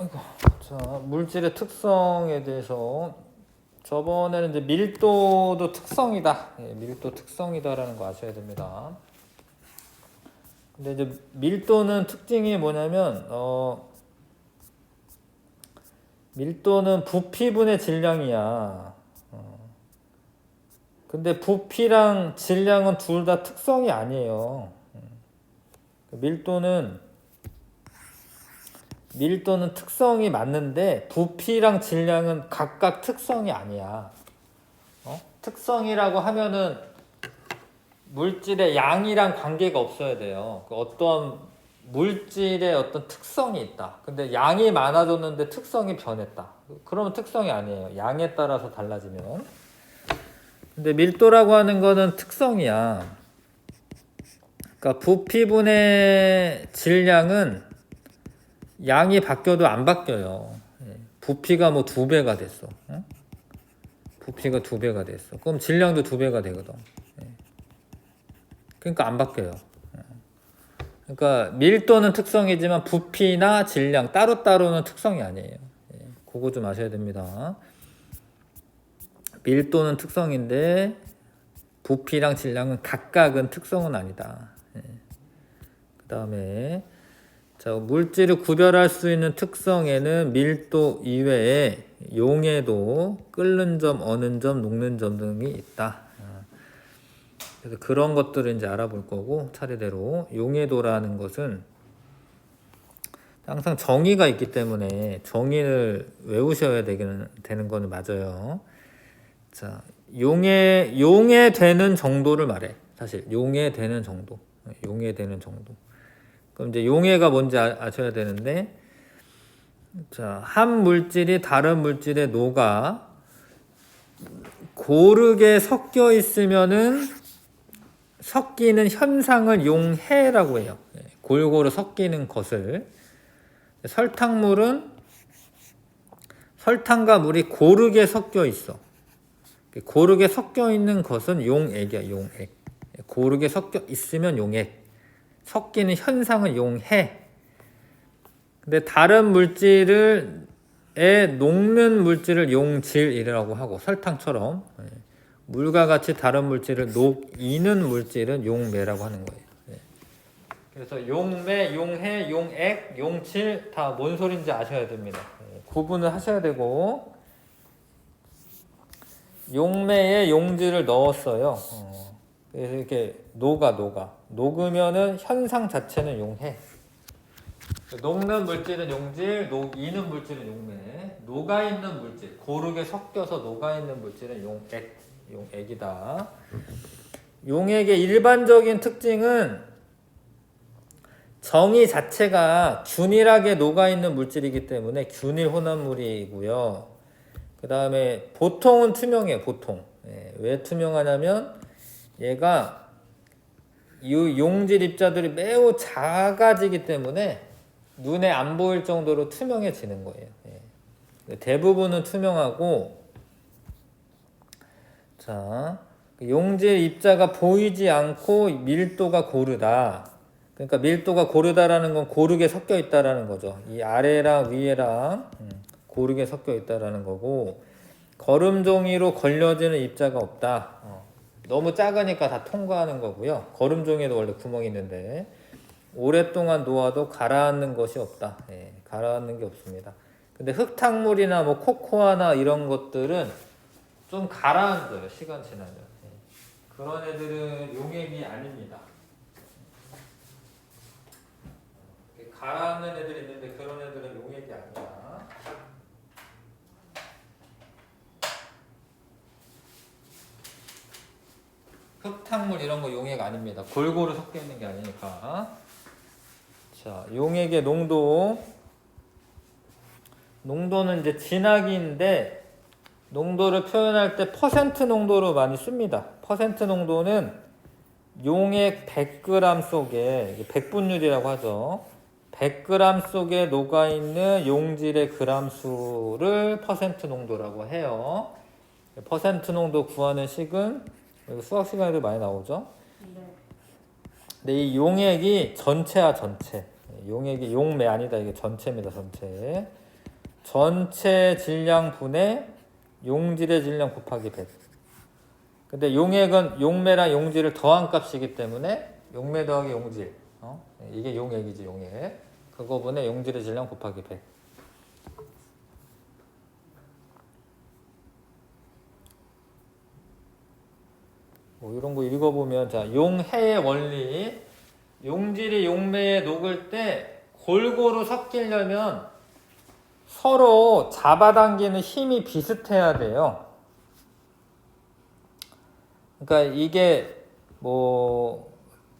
아이고. 자, 물질의 특성에 대해서 저번에는 이제 밀도도 특성이다. 예, 밀도 특성이다라는 거 아셔야 됩니다. 근데 이제 밀도는 특징이 뭐냐면 밀도는 부피분의 질량이야. 근데 부피랑 질량은 둘 다 특성이 아니에요. 밀도는 특성이 맞는데 부피랑 질량은 각각 특성이 아니야. 특성이라고 하면은 물질의 양이랑 관계가 없어야 돼요. 어떤 물질의 어떤 특성이 있다. 근데 양이 많아졌는데 특성이 변했다. 그러면 특성이 아니에요. 양에 따라서 달라지면. 근데 밀도라고 하는 거는 특성이야. 그러니까 부피분의 질량은 양이 바뀌어도 안 바뀌어요. 부피가 뭐 2배가 됐어. 부피가 2배가 됐어. 그럼 질량도 2배가 되거든. 그러니까 안 바뀌어요. 그러니까 밀도는 특성이지만 부피나 질량 따로따로는 특성이 아니에요. 그거 좀 아셔야 됩니다. 밀도는 특성인데 부피랑 질량은 각각은 특성은 아니다. 그 다음에 자, 물질을 구별할 수 있는 특성에는 밀도 이외에 용해도, 끓는 점, 어는 점, 녹는 점 등이 있다. 그래서 그런 것들을 이제 알아볼 거고 차례대로 용해도라는 것은 항상 정의가 있기 때문에 정의를 외우셔야 되는 거는 맞아요. 자, 용해되는 정도를 말해. 사실 용해되는 정도. 용해되는 정도. 그럼 이제 용해가 뭔지 아셔야 되는데, 자, 한 물질이 다른 물질에 녹아 고르게 섞여 있으면은 섞이는 현상을 용해라고 해요. 골고루 섞이는 것을. 설탕물은 설탕과 물이 고르게 섞여 있어. 고르게 섞여 있는 것은 용액이야, 용액. 고르게 섞여 있으면 용액. 섞이는 현상은 용해. 근데 다른 물질을 녹는 물질을 용질이라고 하고 설탕처럼 물과 같이 다른 물질을 녹이는 물질은 용매라고 하는 거예요. 그래서 용매, 용해, 용액, 용질 다 뭔 소린지 아셔야 됩니다. 구분을 하셔야 되고 용매에 용질을 넣었어요. 그래서 이렇게 녹으면은 현상 자체는 용해. 녹는 물질은 용질, 녹이는 물질은 용매. 녹아있는 물질, 고르게 섞여서 녹아있는 물질은 용액이다. 용액의 일반적인 특징은 정의 자체가 균일하게 녹아있는 물질이기 때문에 균일 혼합물이고요. 그 다음에 보통은 투명해요. 보통. 왜 투명하냐면 얘가 이 용질 입자들이 매우 작아지기 때문에 눈에 안 보일 정도로 투명해지는 거예요. 대부분은 투명하고, 자, 용질 입자가 보이지 않고 밀도가 고르다. 그러니까 밀도가 고르다라는 건 고르게 섞여 있다라는 거죠. 이 아래랑 위에랑 고르게 섞여 있다라는 거고, 거름종이로 걸려지는 입자가 없다. 너무 작으니까 다 통과하는 거고요. 거름종이에도 원래 구멍이 있는데 오랫동안 놓아도 가라앉는 것이 없다. 가라앉는 게 없습니다. 근데 흙탕물이나 뭐 코코아나 이런 것들은 좀 가라앉아요. 시간 지나면. 그런 애들은 용액이 아닙니다. 가라앉는 애들이 있는데 그런 애들은 용액이 아니다. 흙탕물 이런 거 용액 아닙니다. 골고루 섞여 있는 게 아니니까. 자, 용액의 농도는 이제 진하기인데 농도를 표현할 때 퍼센트 농도로 많이 씁니다. 퍼센트 농도는 용액 100g 속에 100분율이라고 하죠. 100g 속에 녹아있는 용질의 그람 수를 퍼센트 농도라고 해요. 퍼센트 농도 구하는 식은 수학 시간에도 많이 나오죠. 네. 근데 이 용액이 전체야 전체. 용액이 용매 아니다. 이게 전체입니다. 전체. 전체 질량 분의 용질의 질량 곱하기 100. 근데 용액은 용매랑 용질을 더한 값이기 때문에 용매 더하기 용질. 이게 용액이지, 용액. 그거 분의 용질의 질량 곱하기 100. 뭐 이런 거 읽어보면, 자, 용해의 원리. 용질이 용매에 녹을 때 골고루 섞이려면 서로 잡아당기는 힘이 비슷해야 돼요. 그러니까 이게 뭐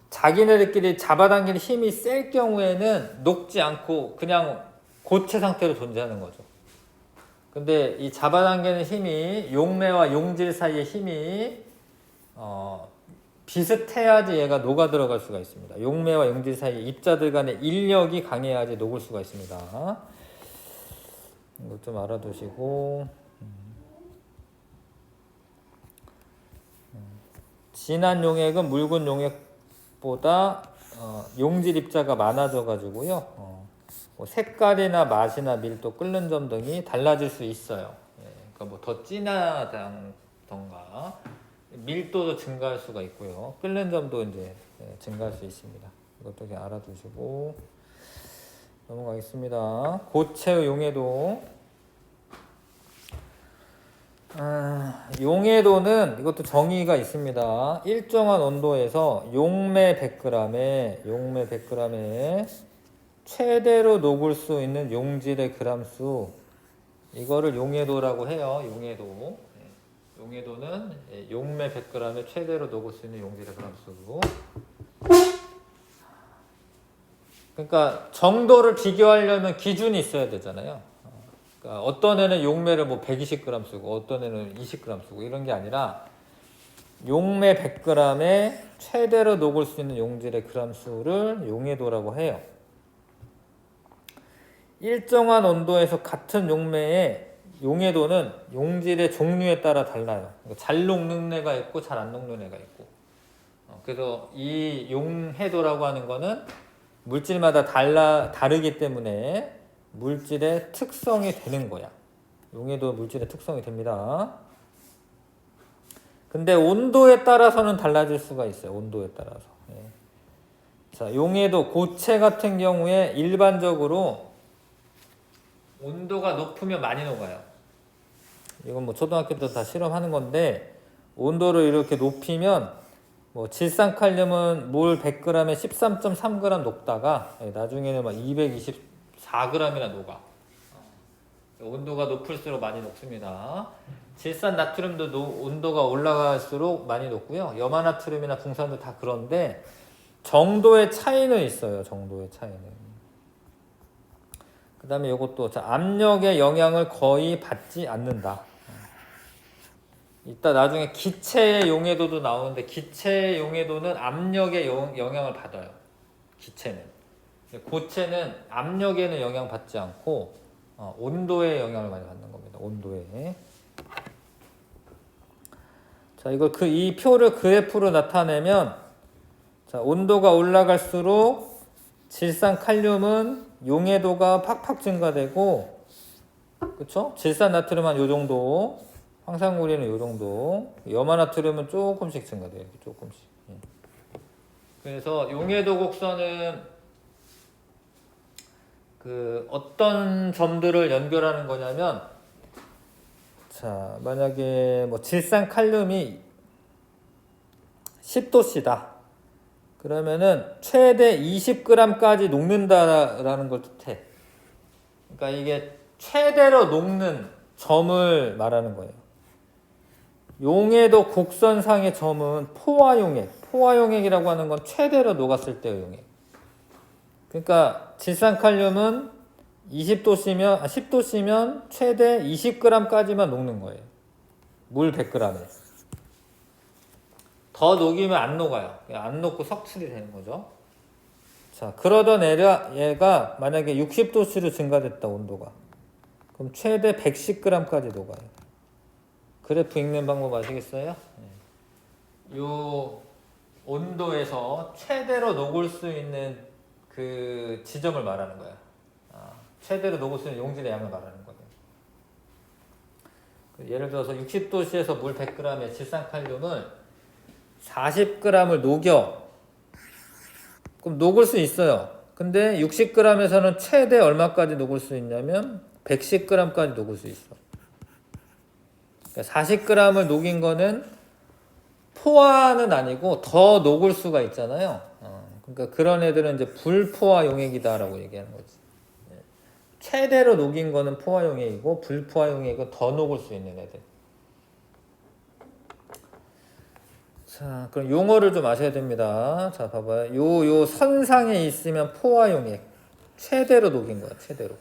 자기네들끼리 잡아당기는 힘이 셀 경우에는 녹지 않고 그냥 고체 상태로 존재하는 거죠. 근데 이 잡아당기는 힘이 용매와 용질 사이의 힘이 비슷해야지 얘가 녹아 들어갈 수가 있습니다. 용매와 용질 사이 입자들 간의 인력이 강해야지 녹을 수가 있습니다. 이거 좀 알아두시고, 진한 용액은 묽은 용액보다 용질 입자가 많아져 가지고요. 뭐 색깔이나 맛이나 밀도, 끓는 점 등이 달라질 수 있어요. 그러니까 뭐 더 진하던가 밀도도 증가할 수가 있고요. 끓는 점도 이제 증가할 수 있습니다. 이것도 그냥 알아두시고 넘어가겠습니다. 고체의 용해도. 용해도는 이것도 정의가 있습니다. 일정한 온도에서 용매 100g에 최대로 녹을 수 있는 용질의 그람수, 이거를 용해도라고 해요. 용해도. 용해도는 용매 100g에 최대로 녹을 수 있는 용질의 그람수. 그러니까 정도를 비교하려면 기준이 있어야 되잖아요. 그러니까 어떤 애는 용매를 뭐 120g 쓰고 어떤 애는 20g 쓰고 이런 게 아니라 용매 100g에 최대로 녹을 수 있는 용질의 그람수를 용해도라고 해요. 일정한 온도에서 같은 용매의 용해도는 용질의 종류에 따라 달라요. 잘 녹는 애가 있고 잘 안 녹는 애가 있고. 그래서 이 용해도라고 하는 거는 물질마다 다르기 때문에 물질의 특성이 되는 거야. 용해도 물질의 특성이 됩니다. 근데 온도에 따라서는 달라질 수가 있어요. 온도에 따라서. 자, 용해도 고체 같은 경우에 일반적으로 온도가 높으면 많이 녹아요. 이건 뭐 초등학교 때 다 실험하는 건데, 온도를 이렇게 높이면 뭐 질산칼륨은 몰 100g에 13.3g 녹다가 나중에는 막 224g이나 녹아. 온도가 높을수록 많이 녹습니다. 질산나트륨도 온도가 올라갈수록 많이 녹고요. 염화나트륨이나 붕산도 다 그런데 정도의 차이는 있어요. 정도의 차이는. 그 다음에 이것도 압력의 영향을 거의 받지 않는다. 이따 나중에 기체의 용해도도 나오는데, 기체의 용해도는 압력의 영향을 받아요. 기체는. 고체는 압력에는 영향받지 않고 온도에 영향을 많이 받는 겁니다. 온도에. 자, 이걸 이 표를 그래프로 나타내면, 자, 온도가 올라갈수록 질산칼륨은 용해도가 팍팍 증가되고, 그쵸? 질산나트륨 한 요 정도, 황산구리는 요 정도, 염화나트륨은 조금씩 증가돼요. 조금씩. 그래서 용해도 곡선은 그 어떤 점들을 연결하는 거냐면, 자, 만약에 뭐 질산칼륨이 10도씨다. 그러면은 최대 20g까지 녹는다라는 걸 뜻해. 그러니까 이게 최대로 녹는 점을 말하는 거예요. 용해도 곡선상의 점은 포화용액. 포화용액이라고 하는 건 최대로 녹았을 때의 용액. 그러니까 질산칼륨은 10도씨면 최대 20g까지만 녹는 거예요. 물 100g에. 더 녹이면 안 녹아요. 안 녹고 석출이 되는 거죠. 자, 그러던 얘가 만약에 60도씨로 증가됐다, 온도가. 그럼 최대 110g까지 녹아요. 그래프 읽는 방법 아시겠어요? 요 온도에서 최대로 녹을 수 있는 그 지점을 말하는 거야. 최대로 녹을 수 있는 용질의 양을 말하는 거야. 예를 들어서 60도씨에서 물 100g에 질산칼륨을 40g을 녹여. 그럼 녹을 수 있어요. 근데 60g에서는 최대 얼마까지 녹을 수 있냐면 110g까지 녹을 수 있어. 그러니까 40g을 녹인 거는 포화는 아니고 더 녹을 수가 있잖아요. 그러니까 그런 애들은 이제 불포화 용액이다라고 얘기하는 거지. 최대로 녹인 거는 포화 용액이고 불포화 용액은 더 녹을 수 있는 애들. 자, 그럼 용어를 좀 아셔야 됩니다. 자, 봐봐요. 요 선상에 있으면 포화 용액. 최대로 녹인 거야, 최대로.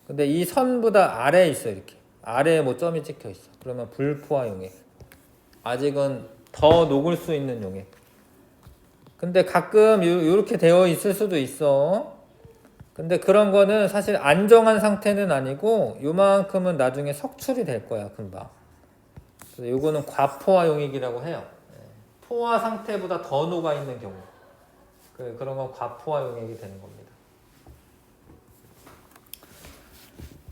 근데 이 선보다 아래에 있어, 이렇게. 아래에 뭐 점이 찍혀 있어. 그러면 불포화 용액. 아직은 더 녹을 수 있는 용액. 근데 가끔 요렇게 되어 있을 수도 있어. 근데 그런 거는 사실 안정한 상태는 아니고 요만큼은 나중에 석출이 될 거야, 금방. 그래서 요거는 과포화 용액이라고 해요. 포화 상태보다 더 녹아 있는 경우. 그런 건 과포화 용액이 되는 겁니다.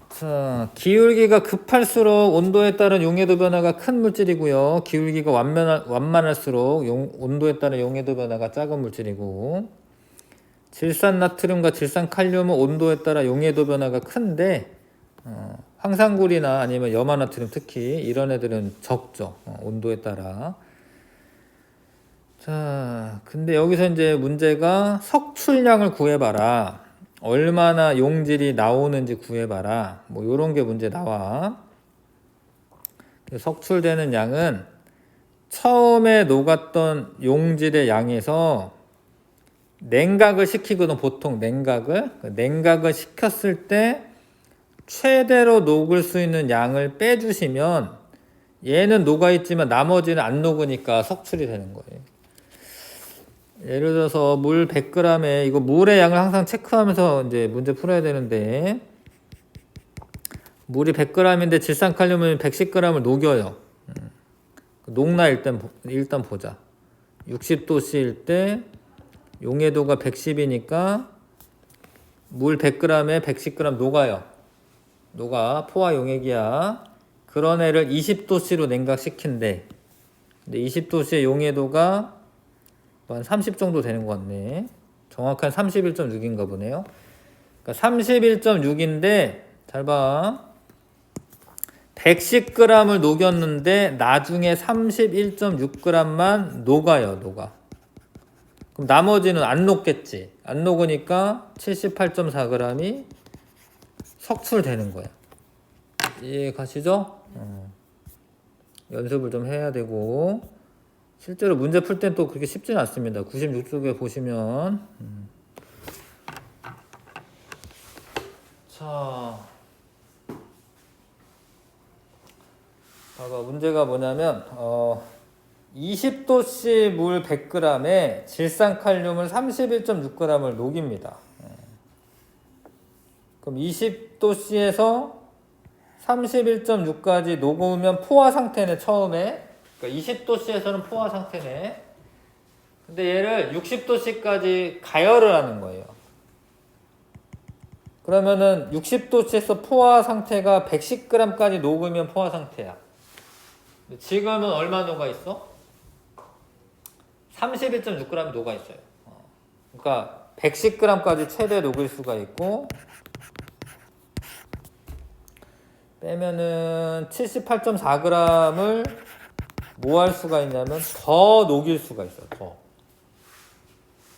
자, 기울기가 급할수록 온도에 따른 용해도 변화가 큰 물질이고요. 기울기가 완만할수록 온도에 따른 용해도 변화가 작은 물질이고, 질산나트륨과 질산칼륨은 온도에 따라 용해도 변화가 큰데 황산굴이나 아니면 염화나트륨 특히 이런 애들은 적죠. 온도에 따라. 자, 근데 여기서 이제 문제가 석출량을 구해봐라. 얼마나 용질이 나오는지 구해봐라. 뭐 요런 게 문제 나와. 석출되는 양은 처음에 녹았던 용질의 양에서 냉각을 시키거든. 보통 냉각을 시켰을 때 최대로 녹을 수 있는 양을 빼주시면 얘는 녹아있지만 나머지는 안 녹으니까 석출이 되는 거예요. 예를 들어서 물 100g에 이거 물의 양을 항상 체크하면서 이제 문제 풀어야 되는데, 물이 100g인데 질산칼륨을 110g을 녹여요. 녹나 일단 보자. 60도씨일 때 용해도가 110이니까 물 100g에 110g 녹아요. 포화 용액이야. 그런 애를 20도씨로 냉각시킨대. 근데 20도씨의 용해도가 한 30 정도 되는 것 같네. 정확한 31.6인가 보네요. 그러니까 31.6인데 잘 봐. 110g을 녹였는데 나중에 31.6g만 녹아요. 그럼 나머지는 안 녹겠지. 안 녹으니까 78.4g이 석출되는 거야. 이해 가시죠? 연습을 좀 해야 되고, 실제로 문제 풀 땐 또 그렇게 쉽지는 않습니다. 96쪽에 보시면 자, 봐봐. 문제가 뭐냐면 20도씨 물 100g에 질산칼륨을 31.6g을 녹입니다. 그럼 20도씨에서 31.6까지 녹으면 포화 상태네. 처음에 그러니까 20도씨에서는 포화 상태네. 근데 얘를 60도씨까지 가열을 하는 거예요. 그러면은 60도씨에서 포화 상태가 110g까지 녹으면 포화 상태야. 지금은 얼마 녹아 있어? 31.6g 녹아 있어요. 그러니까 110g까지 최대 녹일 수가 있고, 빼면은 78.4g을 뭐 할 수가 있냐면 더 녹일 수가 있어요.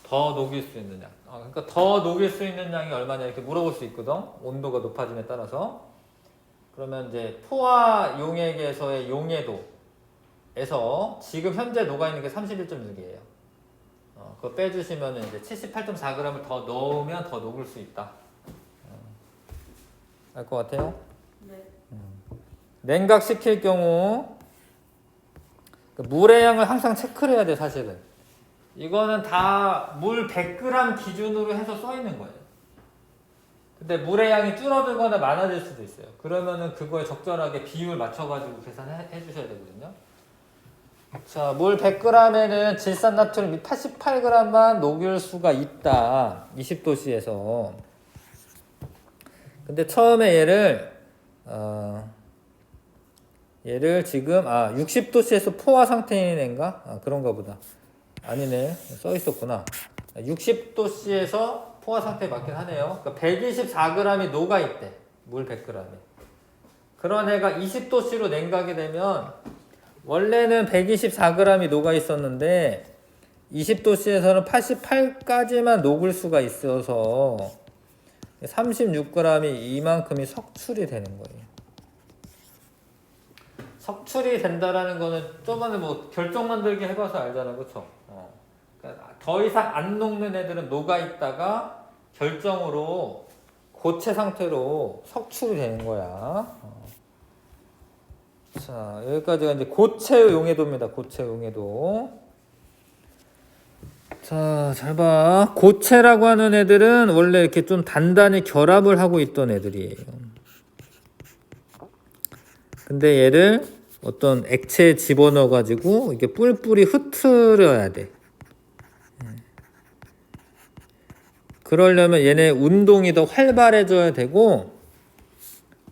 더 녹일 수 있는 양. 그러니까 더 녹일 수 있는 양이 얼마냐 이렇게 물어볼 수 있거든. 온도가 높아짐에 따라서. 그러면 이제 포화 용액에서의 용해도에서 지금 현재 녹아 있는 게 31.6이에요. 그거 빼주시면 이제 78.4g을 더 넣으면 더 녹을 수 있다. 알 것 같아요? 네. 냉각시킬 경우 물의 양을 항상 체크를 해야 돼. 사실은 이거는 다 물 100g 기준으로 해서 써 있는 거예요. 근데 물의 양이 줄어들거나 많아질 수도 있어요. 그러면은 그거에 적절하게 비율 맞춰가지고 계산해 주셔야 되거든요. 자, 물 100g에는 질산나트륨이 88g만 녹일 수가 있다. 20도씨에서. 근데 처음에 얘를 얘를 지금 60도씨에서 포화 상태인 애인가? 그런가 보다. 아니네. 써 있었구나. 60도씨에서 포화 상태에 맞긴 하네요. 그러니까 124g이 녹아 있대. 물 100g이. 그런 애가 20도씨로 냉각이 되면 원래는 124g이 녹아 있었는데 20도씨에서는 88까지만 녹을 수가 있어서 36g이 이만큼이 석출이 되는 거예요. 석출이 된다라는 거는 저번에 뭐 결정 만들기 해봐서 알잖아, 그쵸? 그러니까 더 이상 안 녹는 애들은 녹아 있다가 결정으로 고체 상태로 석출이 되는 거야. 자, 여기까지가 이제 고체 용해도입니다. 고체 용해도. 자, 잘 봐. 고체라고 하는 애들은 원래 이렇게 좀 단단히 결합을 하고 있던 애들이에요. 근데 얘를 어떤 액체에 집어넣어 가지고 이게 뿔뿔이 흩트려야 돼. 그러려면 얘네 운동이 더 활발해져야 되고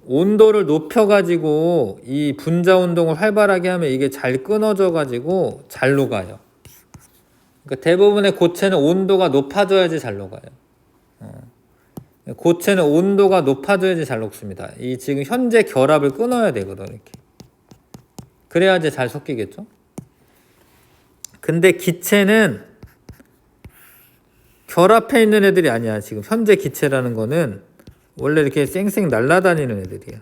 온도를 높여 가지고 이 분자 운동을 활발하게 하면 이게 잘 끊어져 가지고 잘 녹아요. 그러니까 대부분의 고체는 온도가 높아져야지 잘 녹아요. 고체는 온도가 높아져야지 잘 녹습니다. 이 지금 현재 결합을 끊어야 되거든, 이렇게. 그래야지 잘 섞이겠죠? 근데 기체는 결합해 있는 애들이 아니야. 지금 현재 기체라는 거는 원래 이렇게 쌩쌩 날아다니는 애들이야.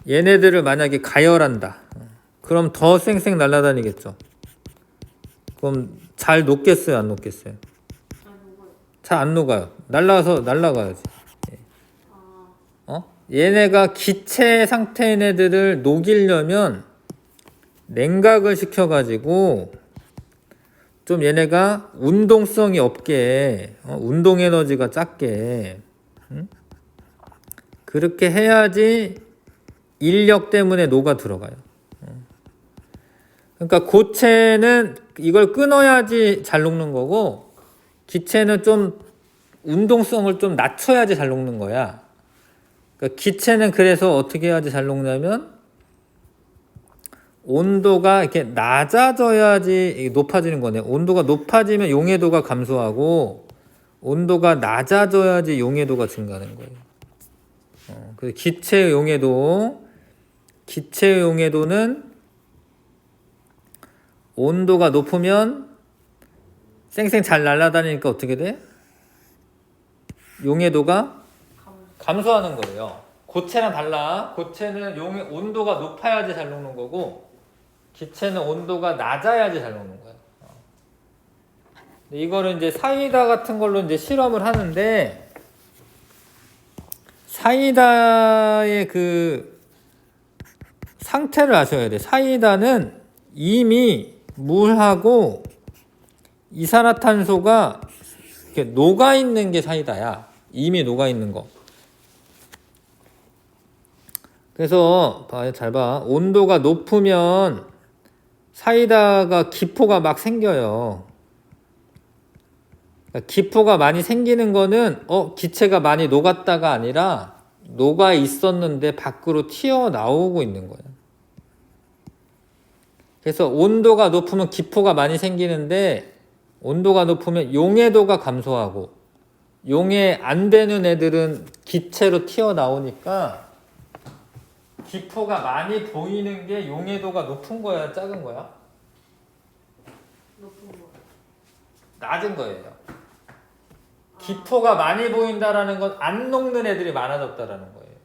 얘네들을 만약에 가열한다. 그럼 더 쌩쌩 날아다니겠죠. 그럼 잘 녹겠어요, 안 녹겠어요? 잘 안 녹아요. 날아가야지. 얘네가 기체 상태인 애들을 녹이려면 냉각을 시켜가지고 좀 얘네가 운동성이 없게, 운동 에너지가 작게, 그렇게 해야지 인력 때문에 녹아 들어가요. 그러니까 고체는 이걸 끊어야지 잘 녹는 거고, 기체는 좀 운동성을 좀 낮춰야지 잘 녹는 거야. 그러니까 기체는 그래서 어떻게 해야지 잘 녹냐면 온도가 이렇게 낮아져야지 높아지는 거네. 온도가 높아지면 용해도가 감소하고 온도가 낮아져야지 용해도가 증가하는 거예요. 그래서 기체 용해도는 온도가 높으면 쌩쌩 잘 날아다니니까 어떻게 돼? 용해도가 감소하는 거예요. 고체랑 달라. 고체는 온도가 높아야지 잘 녹는 거고 기체는 온도가 낮아야지 잘 녹는 거예요. 이거를 이제 사이다 같은 걸로 이제 실험을 하는데 사이다의 그 상태를 아셔야 돼. 사이다는 이미 물하고 이산화탄소가 이렇게 녹아 있는 게 사이다야. 이미 녹아 있는 거. 그래서 잘 봐. 온도가 높으면 사이다가 기포가 막 생겨요. 그러니까 기포가 많이 생기는 거는 기체가 많이 녹았다가 아니라 녹아 있었는데 밖으로 튀어나오고 있는 거예요. 그래서 온도가 높으면 기포가 많이 생기는데 온도가 높으면 용해도가 감소하고 용해 안 되는 애들은 기체로 튀어나오니까 기포가 많이 보이는 게 용해도가 높은 거야, 작은 거야? 높은 거. 낮은 거예요. 기포가 많이 보인다라는 건 안 녹는 애들이 많아졌다라는 거예요.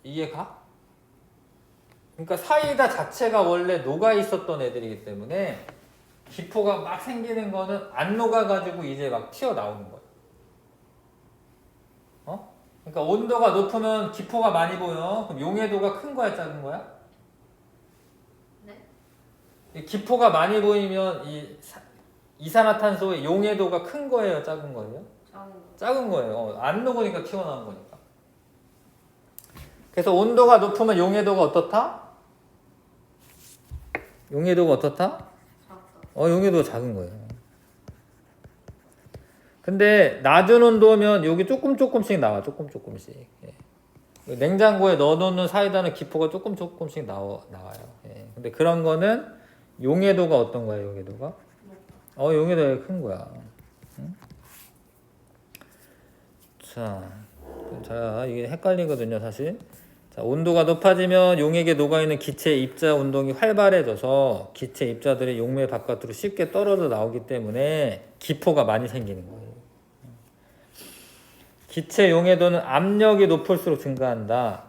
이해가? 그러니까 사이다 자체가 원래 녹아 있었던 애들이기 때문에 기포가 막 생기는 거는 안 녹아가지고 이제 막 튀어나오는 거예요. 그러니까 온도가 높으면 기포가 많이 보여. 그럼 용해도가 큰 거야, 작은 거야? 네. 이 기포가 많이 보이면 이산화탄소의 용해도가 큰 거예요, 작은 거예요? 작은 거예요. 안 녹으니까 튀어나온 거니까. 그래서 온도가 높으면 용해도가 어떻다? 용해도가 어떻다? 작다. 용해도가 작은 거예요. 근데 낮은 온도면 여기 조금씩 나와. 조금씩. 예. 냉장고에 넣어놓는 사이다는 기포가 조금씩 나와요. 예. 근데 그런 거는 용해도가 어떤 거야? 용해도가? 용해도가 큰 거야. 응? 자, 이게 헷갈리거든요, 사실. 자, 온도가 높아지면 용액에 녹아있는 기체 입자 운동이 활발해져서 기체 입자들이 용매 바깥으로 쉽게 떨어져 나오기 때문에 기포가 많이 생기는 거예요. 기체 용해도는 압력이 높을수록 증가한다.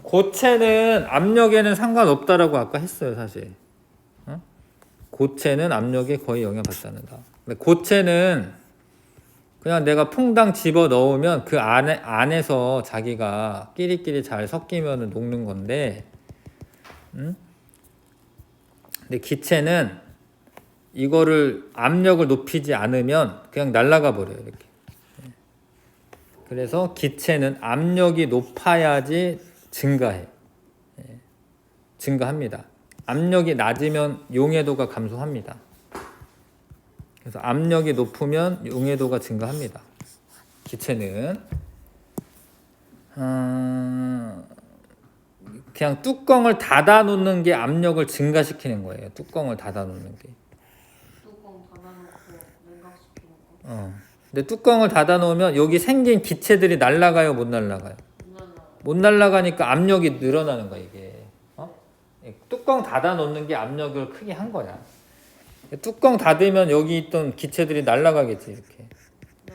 고체는 압력에는 상관없다라고 아까 했어요, 사실. 고체는 압력에 거의 영향받지 않는다. 근데 고체는 그냥 내가 퐁당 집어 넣으면 그 안에서 자기가 끼리끼리 잘 섞이면 녹는 건데, 근데 기체는 이거를 압력을 높이지 않으면 그냥 날아가 버려요, 이렇게. 그래서 기체는 압력이 높아야지 증가해. 증가합니다. 압력이 낮으면 용해도가 감소합니다. 그래서 압력이 높으면 용해도가 증가합니다. 기체는 그냥 뚜껑을 닫아 놓는 게 압력을 증가시키는 거예요. 뚜껑을 닫아 놓는 게. 뚜껑 닫아놓고 냉각시키는 거. 근데 뚜껑을 닫아 놓으면 여기 생긴 기체들이 날아가요, 못 날아가요? 못 날아가니까 압력이 늘어나는 거야, 이게. 뚜껑 닫아 놓는 게 압력을 크게 한 거야. 뚜껑 닫으면 여기 있던 기체들이 날아가겠지, 이렇게. 네.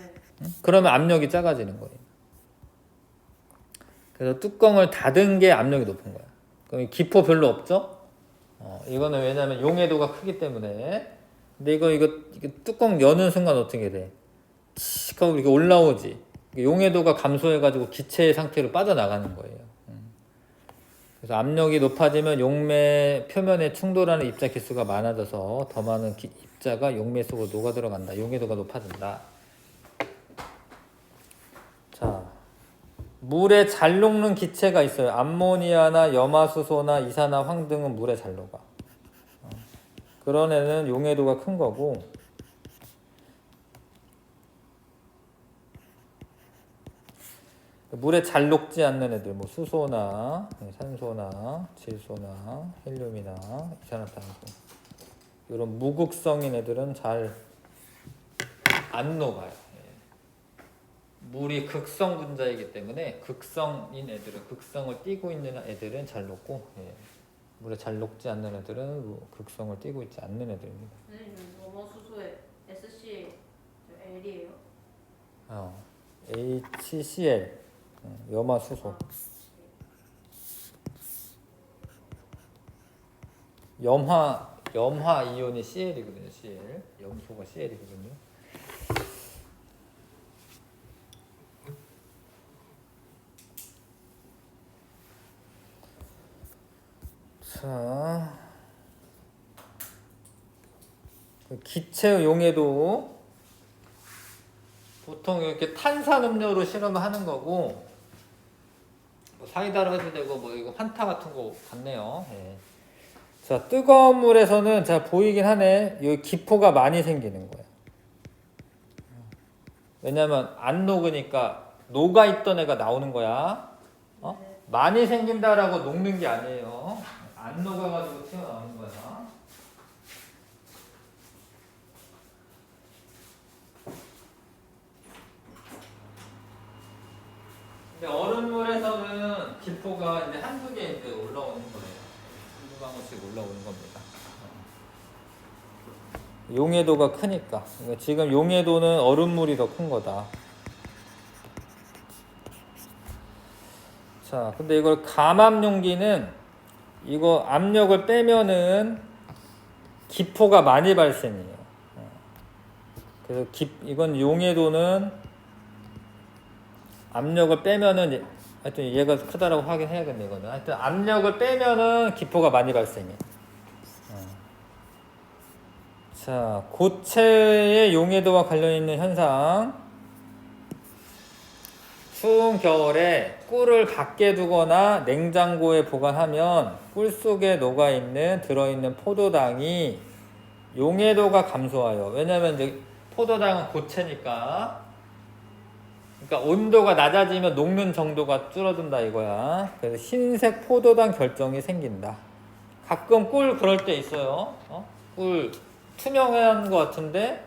그러면 압력이 작아지는 거예요. 그래서 뚜껑을 닫은 게 압력이 높은 거야. 그럼 기포 별로 없죠? 이거는 왜냐면 용해도가 크기 때문에. 근데 이거 뚜껑 여는 순간 어떻게 돼? 칙 하고 이렇게 올라오지. 용해도가 감소해가지고 기체의 상태로 빠져나가는 거예요. 그래서 압력이 높아지면 용매 표면에 충돌하는 입자 기수가 많아져서 더 많은 입자가 용매 속으로 녹아 들어간다. 용해도가 높아진다. 자, 물에 잘 녹는 기체가 있어요. 암모니아나 염화수소나 이산화황 등은 물에 잘 녹아. 그런 애는 용해도가 큰 거고, 물에 잘 녹지 않는 애들, 뭐 수소나 산소나 질소나 헬륨이나 이산화탄소, 이런 무극성인 애들은 잘 안 녹아요. 물이 극성 분자이기 때문에 극성인 애들은, 극성을 띠고 있는 애들은 잘 녹고, 물에 잘 녹지 않는 애들은 극성을 띠고 있지 않는 애들입니다. 선생님, 염화수소에 SCL이에요? HCl, 염화수소. 염화 이온이 Cl이거든요. Cl. 염소가 Cl이거든요. 자, 기체 용해도 보통 이렇게 탄산음료로 실험을 하는 거고, 뭐 사이다로 해도 되고, 뭐 이거 환타 같은 거 같네요. 자, 뜨거운 물에서는 잘 보이긴 하네. 여기 기포가 많이 생기는 거예요. 왜냐면 안 녹으니까 녹아 있던 애가 나오는 거야. 많이 생긴다라고 녹는 게 아니에요. 안 녹아가지고 튀어나오는 거야. 근데 얼음물에서는 기포가 이제 한두 개 이제 올라오는 거예요. 한두 방울씩 올라오는 겁니다. 용해도가 크니까. 그러니까 지금 용해도는 얼음물이 더 큰 거다. 자, 근데 이걸 감압 용기는 이거 압력을 빼면은 기포가 많이 발생해요. 그래서 이건 용해도는 압력을 빼면은, 하여튼 얘가 크다라고 하긴 해야겠네, 이거는. 하여튼 압력을 빼면은 기포가 많이 발생해. 자, 고체의 용해도와 관련 있는 현상. 추운 겨울에 꿀을 밖에 두거나 냉장고에 보관하면 꿀 속에 들어있는 포도당이 용해도가 감소하여. 왜냐면 이제 포도당은 고체니까 그러니까 온도가 낮아지면 녹는 정도가 줄어든다 이거야. 그래서 흰색 포도당 결정이 생긴다. 가끔 꿀 그럴 때 있어요. 꿀 투명한 것 같은데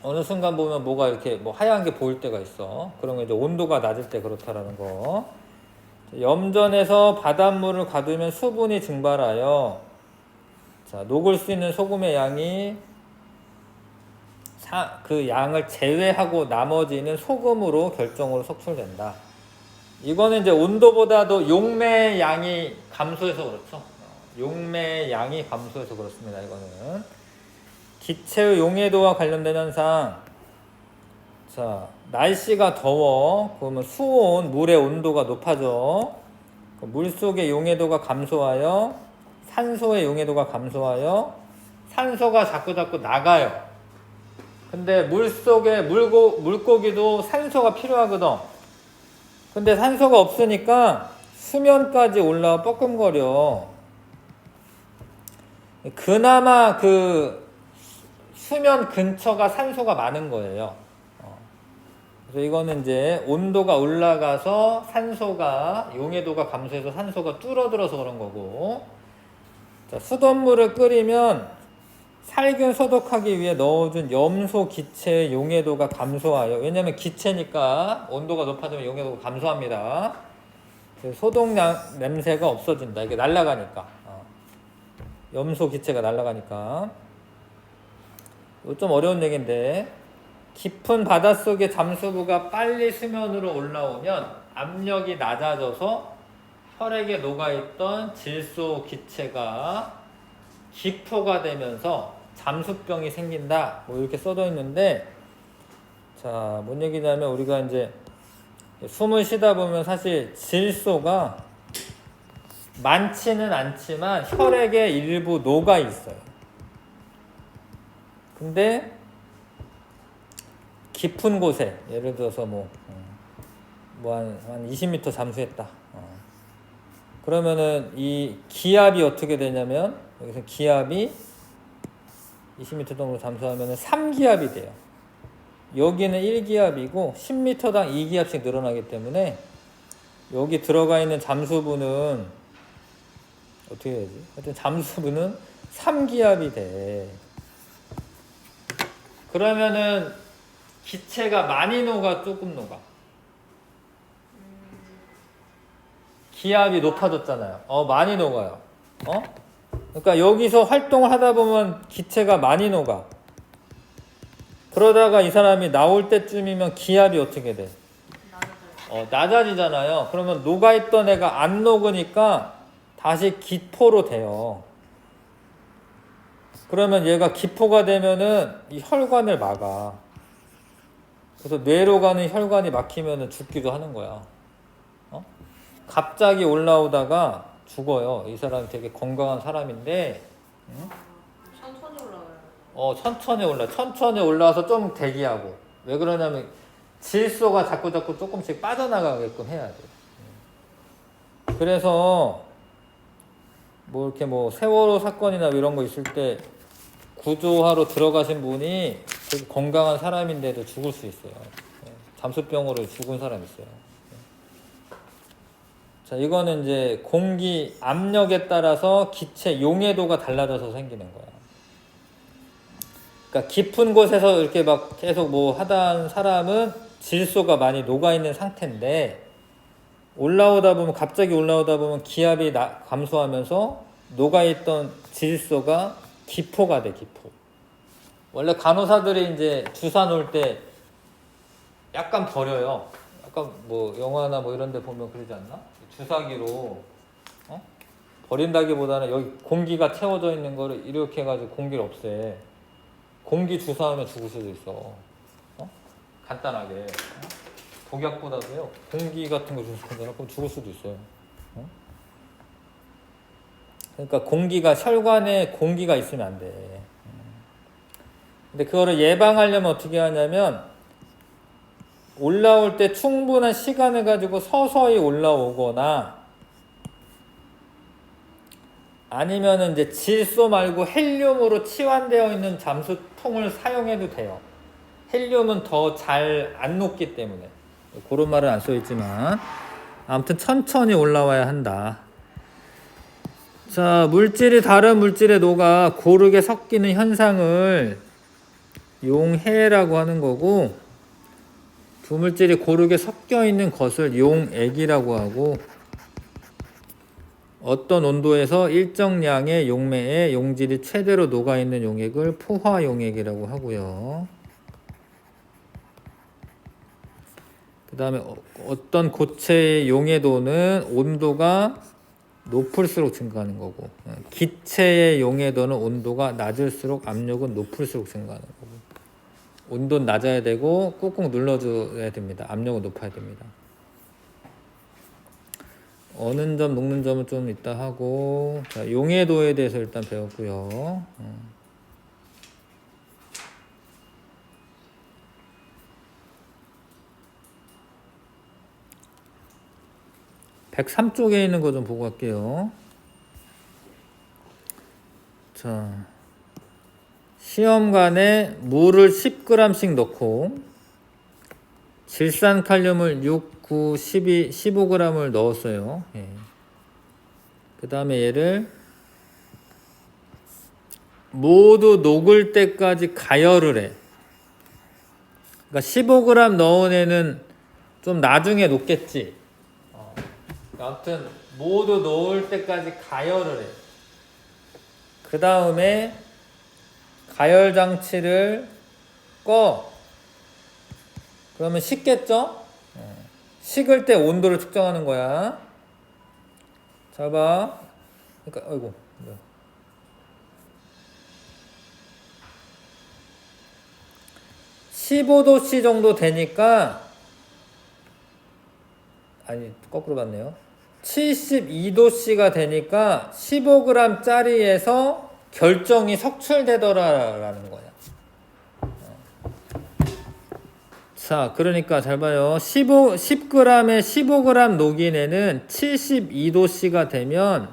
어느 순간 보면 뭐가 이렇게 뭐 하얀 게 보일 때가 있어. 그런 거 이제 온도가 낮을 때 그렇다라는 거. 염전에서 바닷물을 가두면 수분이 증발하여 자, 녹을 수 있는 소금의 양이 그 양을 제외하고 나머지는 소금으로 결정으로 석출된다. 이거는 이제 온도보다도 용매의 양이 감소해서 그렇죠. 용매의 양이 감소해서 그렇습니다. 이거는 기체의 용해도와 관련된 현상. 자, 날씨가 더워 그러면 수온 물의 온도가 높아져. 물속의 용해도가 감소하여 산소의 용해도가 감소하여 산소가 자꾸 나가요. 근데 물속에 물고기도 산소가 필요하거든. 근데 산소가 없으니까 수면까지 올라와 뻐끔거려. 그나마 그 수면 근처가 산소가 많은 거예요. 그래서 이거는 이제 온도가 올라가서 산소가 용해도가 감소해서 산소가 줄어들어서 그런 거고. 자, 수돗물을 끓이면 살균 소독하기 위해 넣어준 염소 기체의 용해도가 감소하여, 왜냐면 기체니까 온도가 높아지면 용해도가 감소합니다. 소독 냄새가 없어진다. 이게 날아가니까. 염소 기체가 날아가니까. 이거 좀 어려운 얘기인데, 깊은 바닷속의 잠수부가 빨리 수면으로 올라오면 압력이 낮아져서 혈액에 녹아있던 질소 기체가 기포가 되면서 잠수병이 생긴다. 뭐 이렇게 써져 있는데, 자, 뭔 얘기냐면 우리가 이제 숨을 쉬다 보면 사실 질소가 많지는 않지만 혈액에 일부 녹아 있어요. 근데 깊은 곳에 예를 들어서 한 20m 잠수했다. 그러면은 이 기압이 어떻게 되냐면 여기서 기압이 20m 정도 잠수하면 3기압이 돼요. 여기는 1기압이고 10m당 2기압씩 늘어나기 때문에 여기 들어가 있는 잠수부는 어떻게 해야지? 하여튼 잠수부는 3기압이 돼. 그러면은 기체가 많이 녹아 조금 녹아? 기압이 높아졌잖아요. 많이 녹아요. 그러니까 여기서 활동을 하다 보면 기체가 많이 녹아. 그러다가 이 사람이 나올 때쯤이면 기압이 어떻게 돼? 낮아지잖아요. 그러면 녹아있던 애가 안 녹으니까 다시 기포로 돼요. 그러면 얘가 기포가 되면은 이 혈관을 막아. 그래서 뇌로 가는 혈관이 막히면은 죽기도 하는 거야. 갑자기 올라오다가 죽어요. 이 사람이 되게 건강한 사람인데, 천천히 올라가요. 천천히 올라와서 좀 대기하고. 왜 그러냐면 질소가 자꾸 조금씩 빠져나가게끔 해야 돼. 그래서 이렇게 세월호 사건이나 이런 거 있을 때 구조하러 들어가신 분이 되게 건강한 사람인데도 죽을 수 있어요. 잠수병으로 죽은 사람 있어요. 자, 이거는 이제 공기 압력에 따라서 기체 용해도가 달라져서 생기는 거야. 그러니까 깊은 곳에서 이렇게 막 계속 하던 사람은 질소가 많이 녹아있는 상태인데, 갑자기 올라오다 보면 기압이 감소하면서 녹아있던 질소가 기포가 돼, 기포. 원래 간호사들이 이제 주사 놓을 때 약간 버려요. 약간 영화나 이런 데 보면 그러지 않나? 주사기로 버린다기보다는 여기 공기가 채워져 있는 거를 이렇게 해가지고 공기를 없애. 공기 주사하면 죽을 수도 있어. 간단하게. 독약보다도요, 공기 같은 거 주사하면 그럼 죽을 수도 있어요. 그러니까 혈관에 공기가 있으면 안 돼. 근데 그거를 예방하려면 어떻게 하냐면, 올라올 때 충분한 시간을 가지고 서서히 올라오거나, 아니면은 이제 질소 말고 헬륨으로 치환되어 있는 잠수통을 사용해도 돼요. 헬륨은 더 잘 안 녹기 때문에. 그런 말은 안 써있지만 아무튼 천천히 올라와야 한다. 자, 물질이 다른 물질에 녹아 고르게 섞이는 현상을 용해라고 하는 거고, 두 물질이 고르게 섞여 있는 것을 용액이라고 하고, 어떤 온도에서 일정량의 용매에 용질이 최대로 녹아있는 용액을 포화용액이라고 하고요. 그 다음에 어떤 고체의 용해도는 온도가 높을수록 증가하는 거고, 기체의 용해도는 온도가 낮을수록 압력은 높을수록 증가하는 거고, 온도는 낮아야 되고 꾹꾹 눌러줘야 됩니다. 압력은 높아야 됩니다. 어는 점, 녹는 점은 좀 이따 하고, 자, 용해도에 대해서 일단 배웠고요. 103쪽에 있는 거 좀 보고 갈게요. 자, 시험관에 물을 10g씩 넣고 질산칼륨을 6, 9, 12, 15g을 넣었어요. 예. 그 다음에 얘를 모두 녹을 때까지 가열을 해. 그러니까 15g 넣은 애는 좀 나중에 녹겠지. 아무튼 모두 녹을 때까지 가열을 해. 그 다음에 가열 장치를 꺼. 그러면 식겠죠? 식을 때 온도를 측정하는 거야. 잘 봐. 그러니까 아이고. 15도씨 정도 되니까, 아니 거꾸로 봤네요. 72도씨가 되니까 15g짜리에서 결정이 석출되더라라는 거야. 자, 그러니까 잘 봐요. 10g에 15g 녹인 애는 72도씨가 되면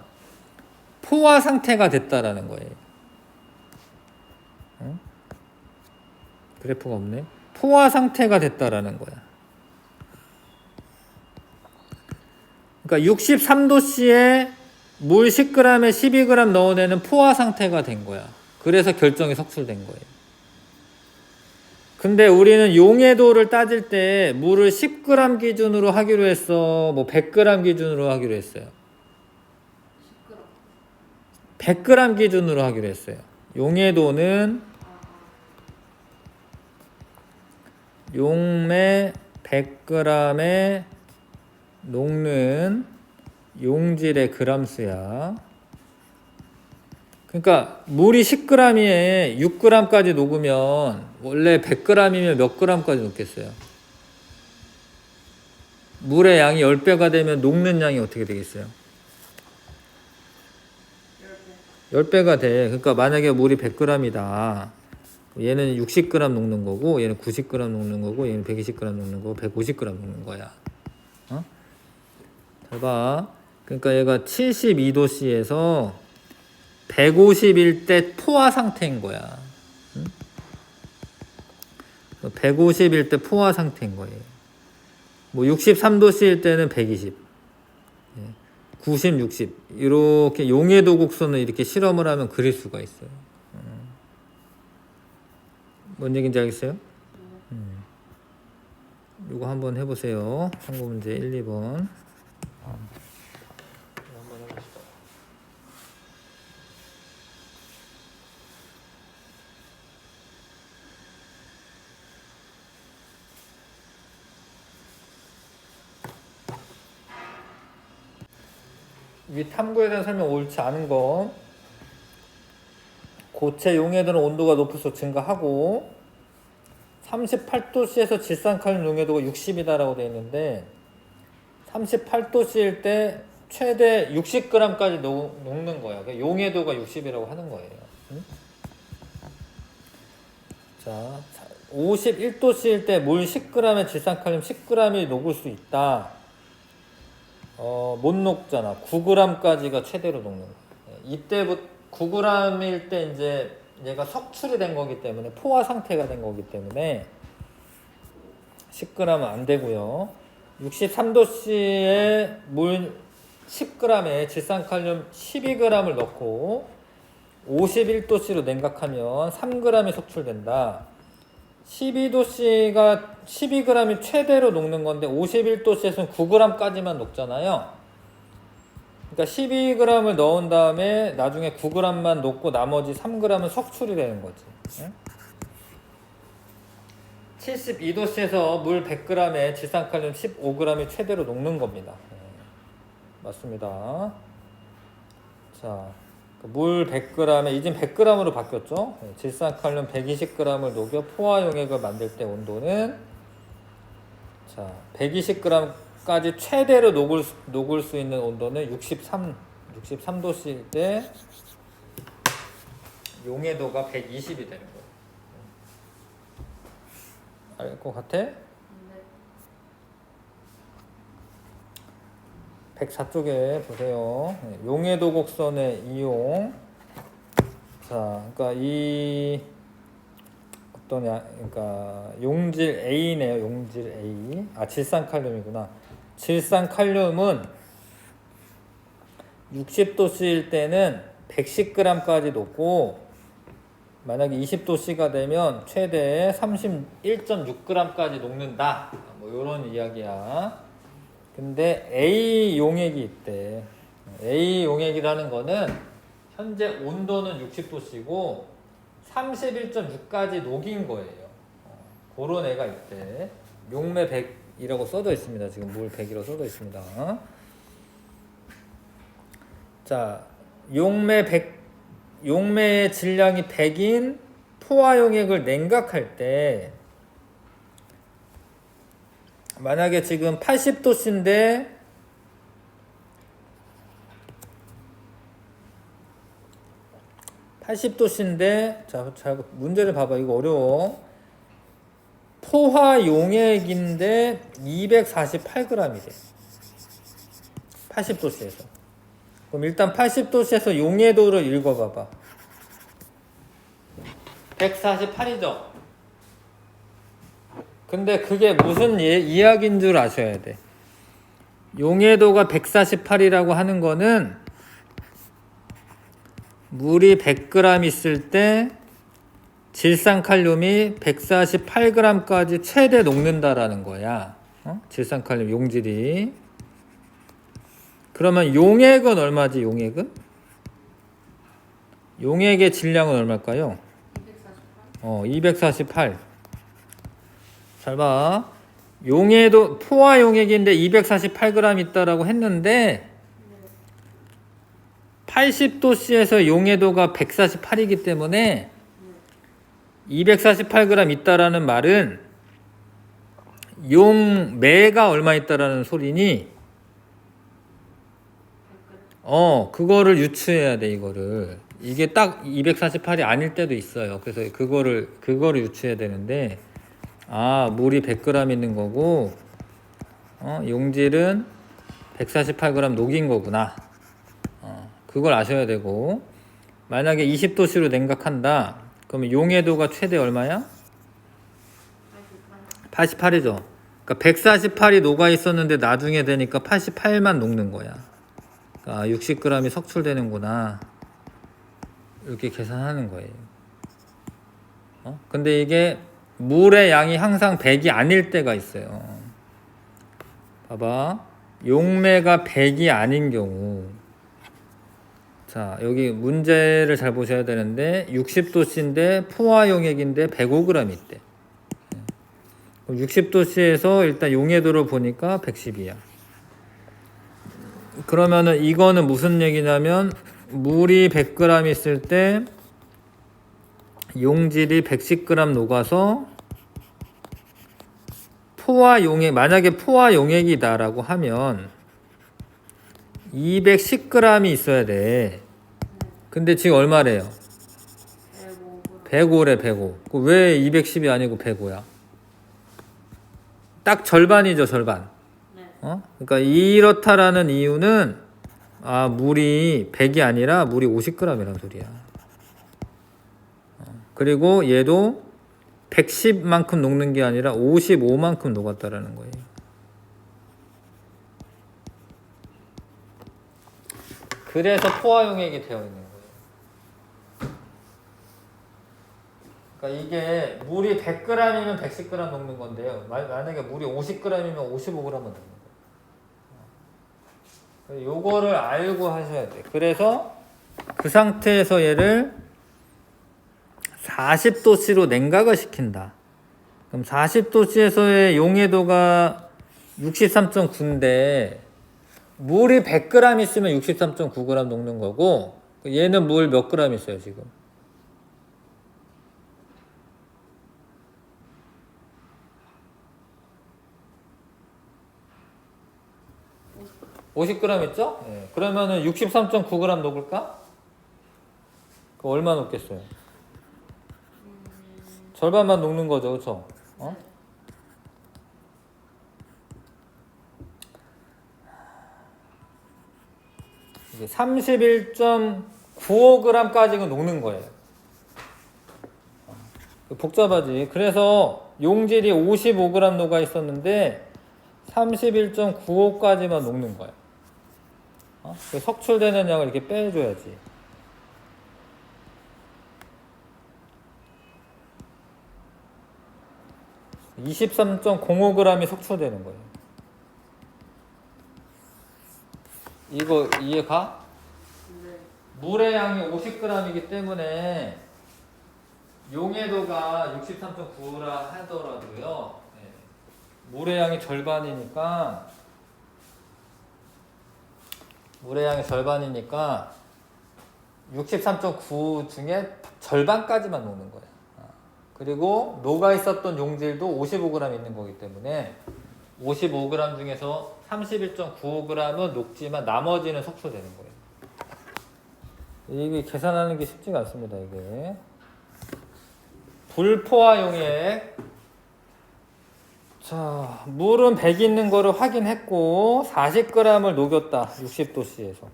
포화 상태가 됐다라는 거예요. 그래프가 없네. 포화 상태가 됐다라는 거야. 그러니까 63도씨에 물 10g에 12g 넣은 애는 포화 상태가 된 거야. 그래서 결정이 석출된 거예요. 근데 우리는 용해도를 따질 때 물을 10g 기준으로 하기로 했어? 뭐 100g 기준으로 하기로 했어요? 100g 기준으로 하기로 했어요. 용해도는 용매 100g에 녹는 용질의 그람수야. 그러니까 물이 10g에 6g까지 녹으면 원래 100g이면 몇 g까지 녹겠어요? 물의 양이 10배가 되면 녹는 양이 어떻게 되겠어요? 10배가 돼. 그러니까 만약에 물이 100g이다. 얘는 60g 녹는 거고, 얘는 90g 녹는 거고, 얘는 120g 녹는 거고, 150g 녹는 거야. 잘 봐. 그러니까 얘가 72도씨에서 150일 포화 상태인 거야. 150일 포화 상태인 거예요. 뭐 63도씨일 때는 120, 90, 60 이렇게 용해도 곡선을 이렇게 실험을 하면 그릴 수가 있어요. 뭔 얘기인지 알겠어요? 이거 한번 해보세요. 참고 문제 1, 2번. 위 탐구에 대한 설명 옳지 않은 거. 고체 용해도는 온도가 높을수록 증가하고 38도씨에서 질산칼륨 용해도가 60이다라고 되어 있는데 38도씨일 때 최대 60g까지 녹는 거야. 그러니까 용해도가 60이라고 하는 거예요. 자, 51도씨일 때 물 10g에 질산칼륨 10g이 녹을 수 있다. 못 녹잖아. 9g까지가 최대로 녹는 거야. 이때부터 9g일 때 이제 얘가 석출이 된 거기 때문에 포화 상태가 된 거기 때문에 10g은 안 되고요. 63도씨에 물 10g에 질산칼륨 12g을 넣고 51도씨로 냉각하면 3g이 속출된다. 12도씨가 12g이 최대로 녹는 건데 51도씨에서는 9g까지만 녹잖아요. 그러니까 12g을 넣은 다음에 나중에 9g만 녹고 나머지 3g은 석출이 되는 거지. 72도씨에서 물 100g에 질산칼륨 15g이 최대로 녹는 겁니다. 맞습니다. 자, 물 100g에 이젠 100g으로 바뀌었죠. 질산칼륨 120g을 녹여 포화용액을 만들 때 온도는 자 120g까지 최대로 녹을 수 있는 온도는 63도씨일 때 용해도가 120이 되는 거예요. 알 것 같아? 네. 104쪽에 보세요. 용해도 곡선의 이용. 자, 그러니까 이 그러니까 용질 A네요. 용질 A. 아, 질산칼륨이구나. 질산칼륨은 60도씨일 때는 110g까지 녹고 만약에 20도씨가 되면 최대 31.6g까지 녹는다. 뭐 이런 이야기야. 근데 A 용액이 있대. A 용액이라는 거는 현재 온도는 60도씨고 31.6까지 녹인 거예요. 그런 애가 있대. 용매 100이라고 써져 있습니다. 지금 물 100이라고 써져 있습니다. 자, 용매의 질량이 100인 포화용액을 냉각할 때 만약에 지금 80도씨인데 자 문제를 봐봐. 이거 어려워. 포화용액인데 248g이 돼. 80도씨에서. 그럼 일단 80도씨에서 용해도를 읽어봐봐. 148이죠. 근데 그게 무슨 이야기인 줄 아셔야 돼. 용해도가 148이라고 하는 거는 물이 100g 있을 때 질산칼륨이 148g까지 최대 녹는다라는 거야. 질산칼륨 용질이. 그러면 용액은 얼마지? 용액의 질량은 얼마일까요? 248. 잘 봐. 용해도 포화 용액인데 248g 있다라고 했는데 80도씨에서 용해도가 148이기 때문에 248g 있다라는 말은 용매가 얼마 있다라는 소리니 그거를 유추해야 돼. 이거를 이게 딱 248이 아닐 때도 있어요. 그래서 그거를 유추해야 되는데 물이 100g 있는 거고 용질은 148g 녹인 거구나. 그걸 아셔야 되고 만약에 20도씨로 냉각한다. 그러면 용해도가 최대 얼마야? 88이죠. 그러니까 148이 녹아 있었는데 나중에 되니까 88만 녹는 거야. 그러니까 60g이 석출되는구나. 이렇게 계산하는 거예요. 근데 이게 물의 양이 항상 100이 아닐 때가 있어요. 봐봐. 용매가 100이 아닌 경우. 자, 여기 문제를 잘 보셔야 되는데 60도씨인데 포화용액인데 105g 있대. 60도씨에서 일단 용해도를 보니까 110이야. 그러면은 이거는 무슨 얘기냐면 물이 100g 있을 때 용질이 110g 녹아서 만약에 포화용액이다라고 하면 210g이 있어야 돼. 근데 지금 얼마래요? 105래. 105. 왜 210이 아니고 105야? 딱 절반이죠, 절반. 그러니까 이렇다라는 이유는 물이 100이 아니라 물이 50g이란 소리야. 그리고 얘도 110만큼 녹는 게 아니라 55만큼 녹았다라는 거예요. 그래서 포화용액이 되어 있는 거예요. 그러니까 이게 물이 100g이면 110g 녹는 건데요. 만약에 물이 50g이면 55g만 녹는 거예요. 요거를 알고 하셔야 돼요. 그래서 그 상태에서 얘를 40도씨로 냉각을 시킨다. 그럼 40도씨에서의 용해도가 63.9인데 물이 100g 있으면 63.9g 녹는 거고 얘는 물 몇 g 있어요 지금? 50g 있죠? 네. 그러면은 63.9g 녹을까? 그 얼마 녹겠어요? 절반만 녹는 거죠, 그렇죠? 어? 이게 31.95g까지는 녹는 거예요. 복잡하지. 그래서 용질이 55g 녹아 있었는데 31.95까지만 녹는 거예요. 석출되는 양을 이렇게 빼줘야지. 23.05g이 석출되는 거예요. 이거 이해가? 네. 물의 양이 50g이기 때문에 용해도가 63.9라 하더라도요. 네. 물의 양이 절반이니까 63.9 중에 절반까지만 녹는 거예요. 그리고 녹아 있었던 용질도 55g 있는 거기 때문에 55g 중에서 31.95g은 녹지만 나머지는 석출되는 거예요. 이게 계산하는 게 쉽지가 않습니다. 이게 불포화 용액. 자, 물은 100 있는 거를 확인했고 40g을 녹였다. 60도씨에서.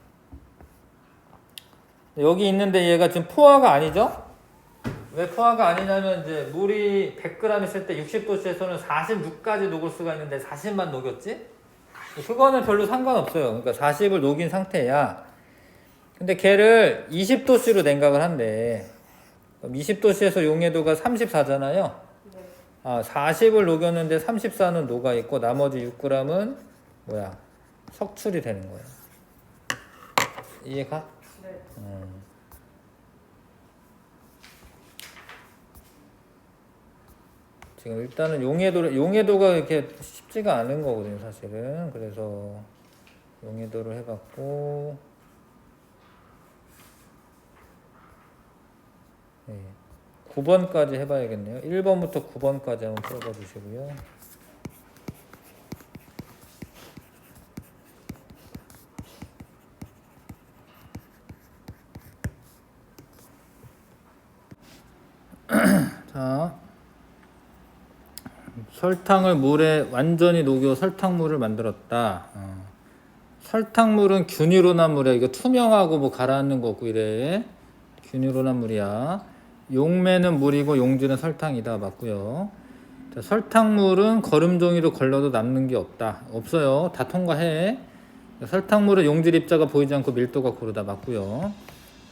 여기 있는데 얘가 지금 포화가 아니죠? 왜 포화가 아니냐면 이제 물이 100g 있을 때 60도씨에서는 46까지 녹을 수가 있는데 40만 녹였지? 그거는 별로 상관없어요. 그러니까 40을 녹인 상태야. 근데 걔를 20도씨로 냉각을 한대. 그럼 20도씨에서 용해도가 34잖아요. 네. 40을 녹였는데 34는 녹아 있고 나머지 6g은 뭐야? 석출이 되는 거예요. 이해가? 네. 지금 일단은 용해도가 이렇게 쉽지가 않은 거거든요, 사실은. 그래서 용해도를 해봤고, 네. 9번까지 해봐야겠네요. 1번부터 9번까지 한번 풀어봐 주시고요. 자, 설탕을 물에 완전히 녹여 설탕물을 만들었다. 설탕물은 균일온한 물이야. 이거 투명하고 뭐 가라앉는 거 없고 이래. 균일온한 물이야. 용매는 물이고 용질은 설탕이다. 맞고요. 자, 설탕물은 거름종이로 걸러도 남는 게 없다. 없어요. 다 통과해. 설탕물은 용질 입자가 보이지 않고 밀도가 고르다. 맞고요.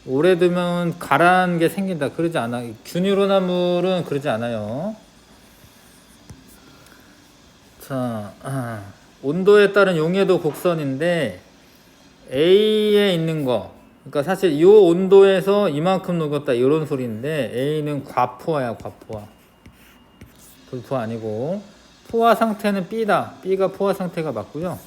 오래 두면 가라앉은 게 생긴다. 그러지 않아. 균일온한 물은 그러지 않아요. 자, 온도에 따른 용해도 곡선인데 A에 있는 거, 그러니까 사실 이 온도에서 이만큼 녹였다 이런 소리인데 A는 과포화야. 과포화. 불포화 아니고 포화 상태는 B다. B가 포화 상태가 맞고요.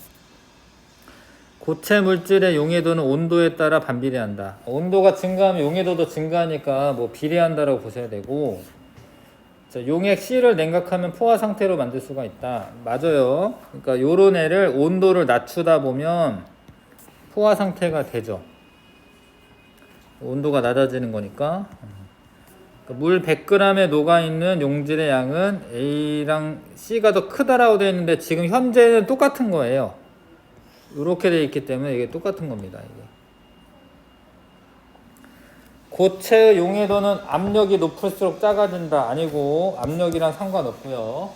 고체 물질의 용해도는 온도에 따라 반비례한다. 온도가 증가하면 용해도도 증가하니까 뭐 비례한다라고 보셔야 되고, 자, 용액 C를 냉각하면 포화 상태로 만들 수가 있다. 맞아요. 그러니까 요런 애를 온도를 낮추다 보면 포화 상태가 되죠. 온도가 낮아지는 거니까. 그러니까 물 100g에 녹아있는 용질의 양은 A랑 C가 더 크다라고 되어 있는데 지금 현재는 똑같은 거예요. 이렇게 되어 있기 때문에 이게 똑같은 겁니다. 이게. 고체의 용해도는 압력이 높을수록 작아진다. 아니고 압력이랑 상관없고요.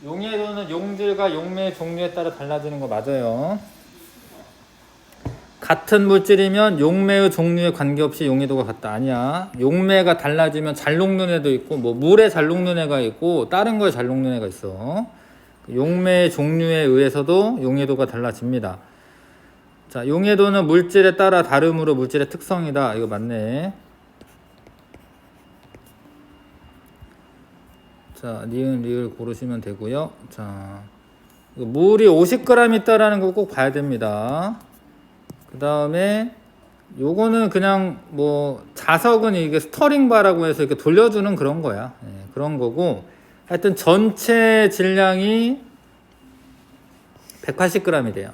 용해도는 용질과 용매의 종류에 따라 달라지는 거 맞아요. 같은 물질이면 용매의 종류에 관계없이 용해도가 같다. 아니야. 용매가 달라지면 잘 녹는 애도 있고 뭐 물에 잘 녹는 애가 있고 다른 거에 잘 녹는 애가 있어. 용매의 종류에 의해서도 용해도가 달라집니다. 자, 용해도는 물질에 따라 다름으로 물질의 특성이다. 이거 맞네. 자, 니은, 리을 고르시면 되고요. 자, 물이 50g 있다라는 거 꼭 봐야 됩니다. 그 다음에 요거는 그냥 뭐 자석은 이게 스터링바라고 해서 이렇게 돌려주는 그런 거야. 예, 그런 거고 하여튼 전체 질량이 180g이 돼요.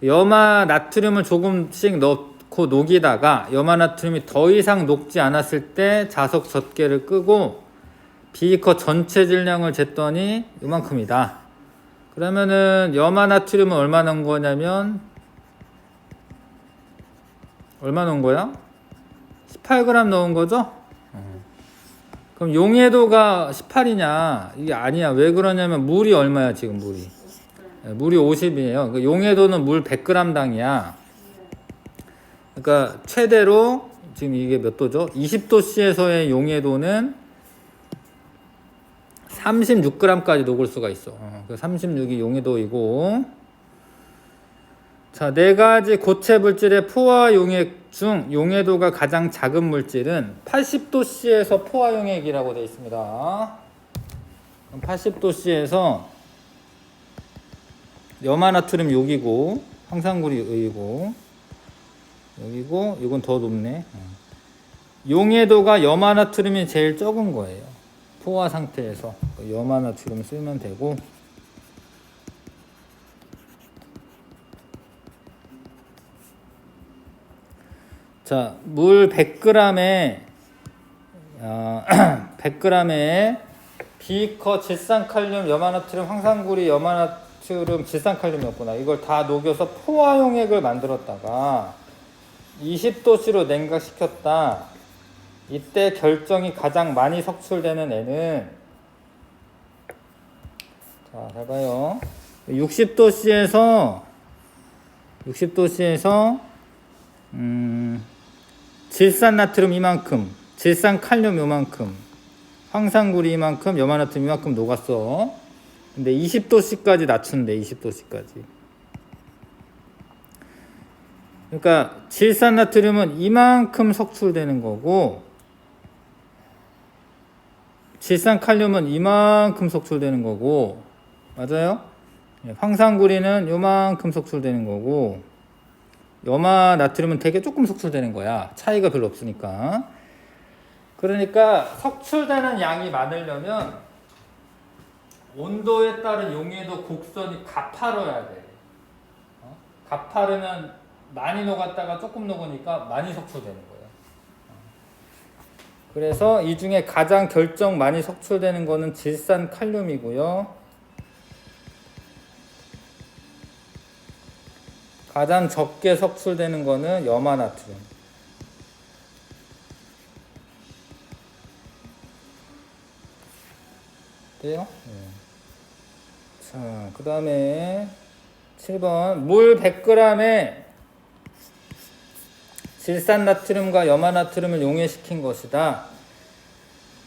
염화 나트륨을 조금씩 넣고 녹이다가 염화 나트륨이 더 이상 녹지 않았을 때 자석 젖개를 끄고 비커 전체 질량을 쟀더니 이만큼이다. 그러면은 염화 나트륨은 얼마 넣은 거냐면 얼마 넣은 거야? 18g 넣은 거죠? 그럼 용해도가 18이냐? 이게 아니야. 왜 그러냐면 물이 얼마야 지금 물이? 물이 50이에요. 용해도는 물 100g당이야. 그러니까 최대로 지금 이게 몇 도죠? 20도씨에서의 용해도는 36g까지 녹을 수가 있어. 36이 용해도이고. 자, 네 가지 고체 물질의 포화 용액 중 용해도가 가장 작은 물질은 80도씨에서 포화 용액이라고 되어 있습니다. 80도씨에서 염화나트륨 6이고 황산구리 의이고 여기고 이건 더 높네. 용해도가 염화나트륨이 제일 적은 거예요. 포화 상태에서 염화나트륨 쓰면 되고. 자, 물 100g에 100g에 비커 질산칼륨, 염화나트륨, 황산구리, 염화나트륨, 질산칼륨이었구나. 이걸 다 녹여서 포화용액을 만들었다가 20도씨로 냉각시켰다. 이때 결정이 가장 많이 석출되는 애는 자, 잘 봐요. 60도씨에서 질산나트륨 이만큼, 질산칼륨 요만큼, 황산구리 이만큼, 염화나트륨 이만큼 녹았어. 근데 20도씨까지 낮춘대. 20도씨까지. 그러니까 질산나트륨은 이만큼 석출되는 거고 질산칼륨은 이만큼 석출되는 거고, 맞아요? 황산구리는 요만큼 석출되는 거고 염화나트륨은 되게 조금 석출되는 거야. 차이가 별로 없으니까. 그러니까 석출되는 양이 많으려면 온도에 따른 용해도 곡선이 가파뤄야 돼. 가파르면 많이 녹았다가 조금 녹으니까 많이 석출되는 거예요. 그래서 이 중에 가장 결정 많이 석출되는 거는 질산칼륨이고요. 가장 적게 석출되는 거는 염화나트륨. 돼요? 네. 자, 그 다음에 7번 물 100g에 질산나트륨과 염화나트륨을 용해시킨 것이다.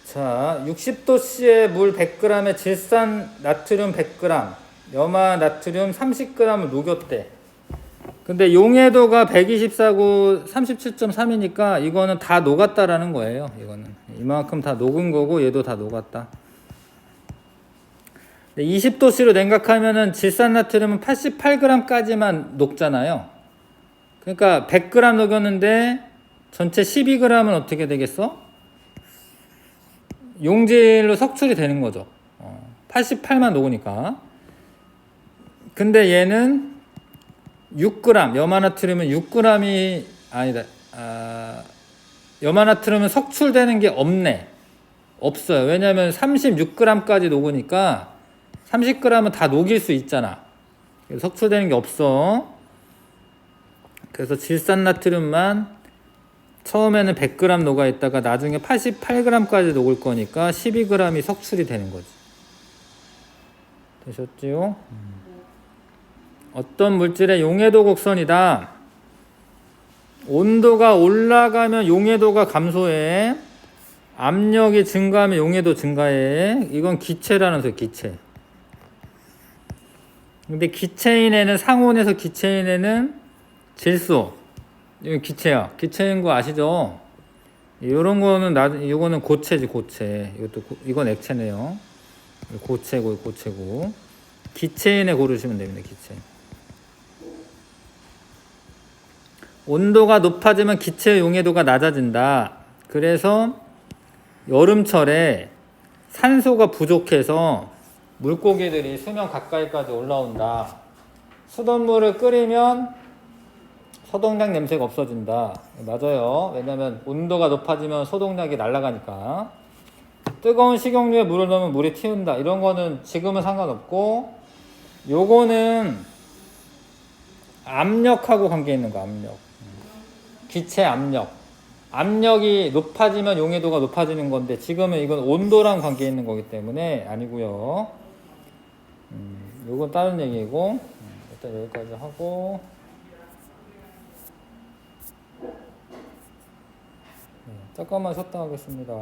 자, 60도씨의 물 100g에 질산나트륨 100g, 염화나트륨 30g을 녹였대. 근데 용해도가 124고 37.3이니까 이거는 다 녹았다라는 거예요. 이거는 이만큼 다 녹은 거고 얘도 다 녹았다. 20도씨로 냉각하면은 질산나트륨은 88g까지만 녹잖아요. 그러니까 100g 녹였는데 전체 12g은 어떻게 되겠어? 용질로 석출이 되는 거죠. 88만 녹으니까. 근데 얘는 6g, 염화나트륨은 6g이 아니다. 염화나트륨은 석출되는 게 없어요. 왜냐하면 36g까지 녹으니까 30g은 다 녹일 수 있잖아. 석출되는 게 없어. 그래서 질산나트륨만 처음에는 100g 녹아 있다가 나중에 88g까지 녹을 거니까 12g이 석출이 되는 거지. 되셨지요? 어떤 물질의 용해도 곡선이다. 온도가 올라가면 용해도가 감소해. 압력이 증가하면 용해도 증가해. 이건 기체라는 소리, 기체. 근데 기체인에는 상온에서 기체인에는 질소. 이거 기체야. 기체인 거 아시죠? 이런 거는 이거는 고체지, 고체. 이건 액체네요. 고체고, 고체고. 기체인에 고르시면 됩니다, 기체. 온도가 높아지면 기체의 용해도가 낮아진다. 그래서 여름철에 산소가 부족해서 물고기들이 수면 가까이까지 올라온다. 수돗물을 끓이면 소독약 냄새가 없어진다. 맞아요. 왜냐면 온도가 높아지면 소독약이 날아가니까. 뜨거운 식용유에 물을 넣으면 물이 튀운다. 이런 거는 지금은 상관없고, 요거는 압력하고 관계 있는 거, 압력. 기체 압력. 압력이 높아지면 용해도가 높아지는 건데, 지금은 이건 온도랑 관계 있는 거기 때문에 아니고요. 요건 다른 얘기고, 일단 여기까지 하고, 잠깐만 쉬었다 하겠습니다.